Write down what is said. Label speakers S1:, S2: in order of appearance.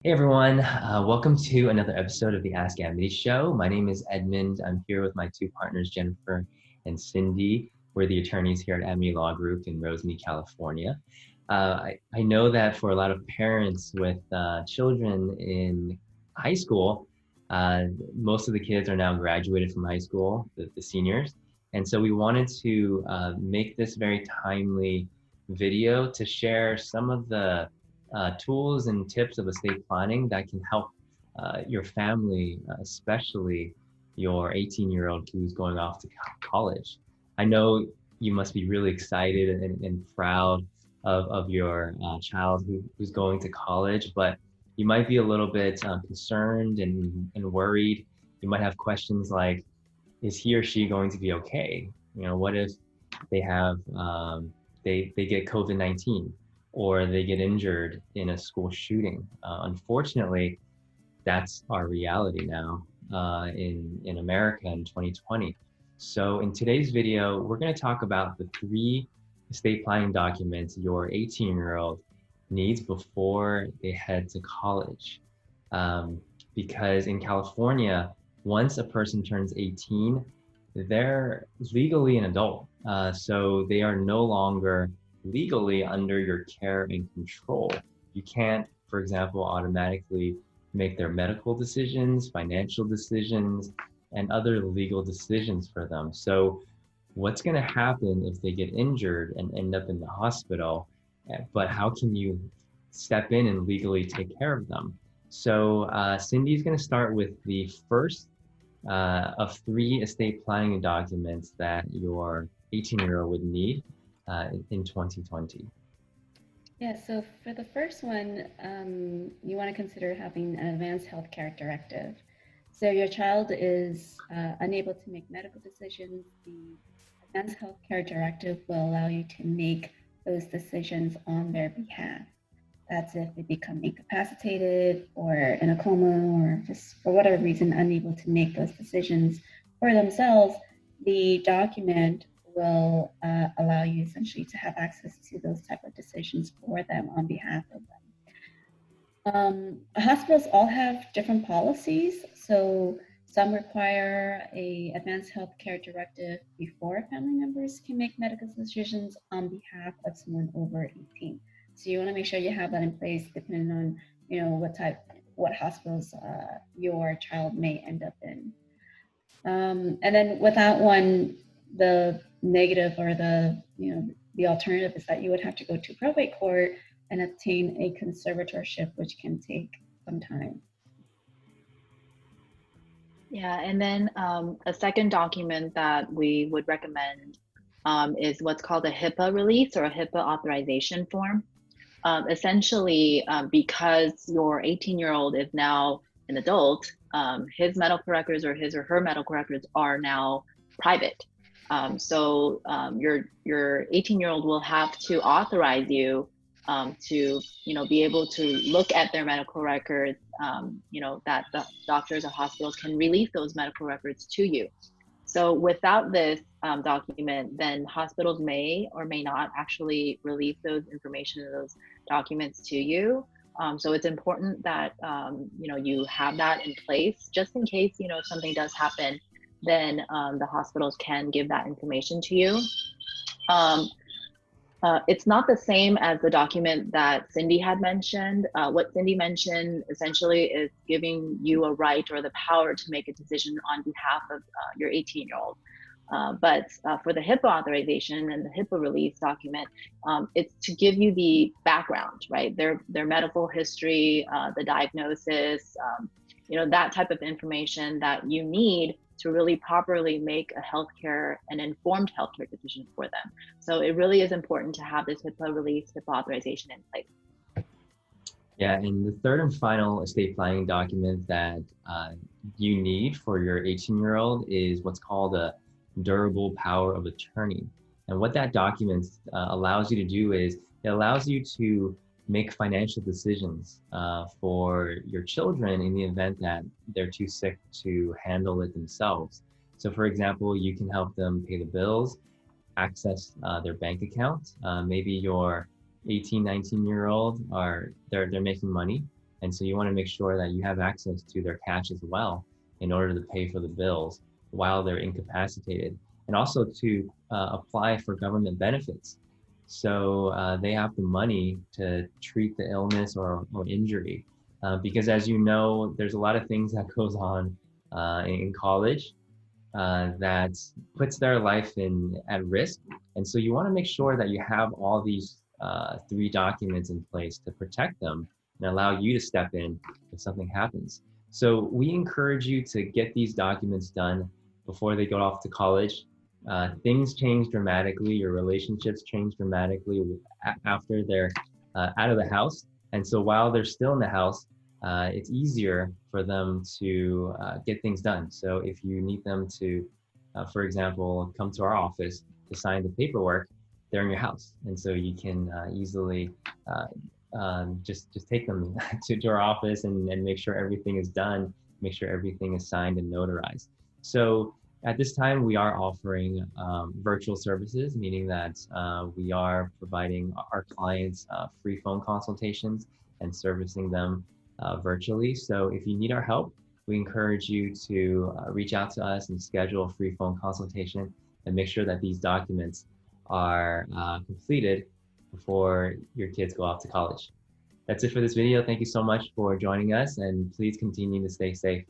S1: Hey everyone, welcome to another episode of the Ask Amity Show. My name is Edmund. I'm here with my two partners, Jennifer and Cindy. We're the attorneys here at Amity Law Group in Rosemead, California. I know that for a lot of parents with children in high school, most of the kids are now graduated from high school, the seniors. And so we wanted to make this very timely video to share some of the tools and tips of estate planning that can help your family, especially your 18-year-old who's going off to college. I know you must be really excited and proud of your child who's going to college, but you might be a little bit concerned and worried. You might have questions like, is he or she going to be okay? You know, what if they have they get COVID-19 or they get injured in a school shooting? Unfortunately, that's our reality now in America in 2020. So in today's video, we're going to talk about the 3 estate planning documents your 18-year-old needs before they head to college. Because in California, once a person turns 18, they're legally an adult. So they are no longer legally under your care and control. You can't, for example, automatically make their medical decisions, financial decisions, and other legal decisions for them. So what's going to happen if they get injured and end up in the hospital? But how can you step in and legally take care of them? So Cindy's going to start with the first of 3 estate planning documents that your 18-year-old would need in 2020.
S2: Yeah, so for the first one, you want to consider having an advanced healthcare directive. So your child is unable to make medical decisions. The advanced healthcare directive will allow you to make those decisions on their behalf. That's if they become incapacitated or in a coma or just for whatever reason unable to make those decisions for themselves. The document will allow you essentially to have access to those type of decisions for them on behalf of them. Hospitals all have different policies. So some require a advanced healthcare directive before family members can make medical decisions on behalf of someone over 18. So you want to make sure you have that in place depending on, what hospitals your child may end up in. And then with that one, the negative or the alternative is that you would have to go to probate court and obtain a conservatorship, which can take some time.
S3: Yeah, and then a second document that we would recommend is what's called a HIPAA release or a HIPAA authorization form. Essentially, because your 18-year-old is now an adult, his medical records or his or her medical records are now private. So your 18-year-old will have to authorize you to be able to look at their medical records, that the doctors or hospitals can release those medical records to you. So without this document, then hospitals may or may not actually release those information or those documents to you. So it's important that you have that in place just in case something does happen. Then the hospitals can give that information to you. It's not the same as the document that Cindy had mentioned. What Cindy mentioned essentially is giving you a right or the power to make a decision on behalf of your 18-year-old. But for the HIPAA authorization and the HIPAA release document, it's to give you the background, right? Their medical history, the diagnosis, that type of information that you need to really properly make an informed healthcare decision for them. So it really is important to have this HIPAA release, HIPAA authorization in place.
S1: Yeah, and the third and final estate planning document that you need for your 18-year-old is what's called a durable power of attorney. And what that document allows you to do is it allows you to make financial decisions for your children in the event that they're too sick to handle it themselves. So for example, you can help them pay the bills, access their bank account. Maybe your 18, 19-year-old they're making money And so you want to make sure that you have access to their cash as well in order to pay for the bills while they're incapacitated, and also to apply for government benefits. So they have the money to treat the illness or injury. Because as you know, there's a lot of things that goes on in college that puts their life at risk. And so you want to make sure that you have all these three documents in place to protect them and allow you to step in if something happens. So we encourage you to get these documents done before they go off to college. Things change dramatically. Your relationships change dramatically after they're out of the house. And so while they're still in the house, it's easier for them to get things done. So if you need them to, for example, come to our office to sign the paperwork, they're in your house. And so you can easily just take them to our office and make sure everything is done, make sure everything is signed and notarized. So at this time, we are offering virtual services, meaning that we are providing our clients free phone consultations and servicing them virtually. So if you need our help, we encourage you to reach out to us and schedule a free phone consultation and make sure that these documents are completed before your kids go off to college. That's it for this video. Thank you so much for joining us, and please continue to stay safe.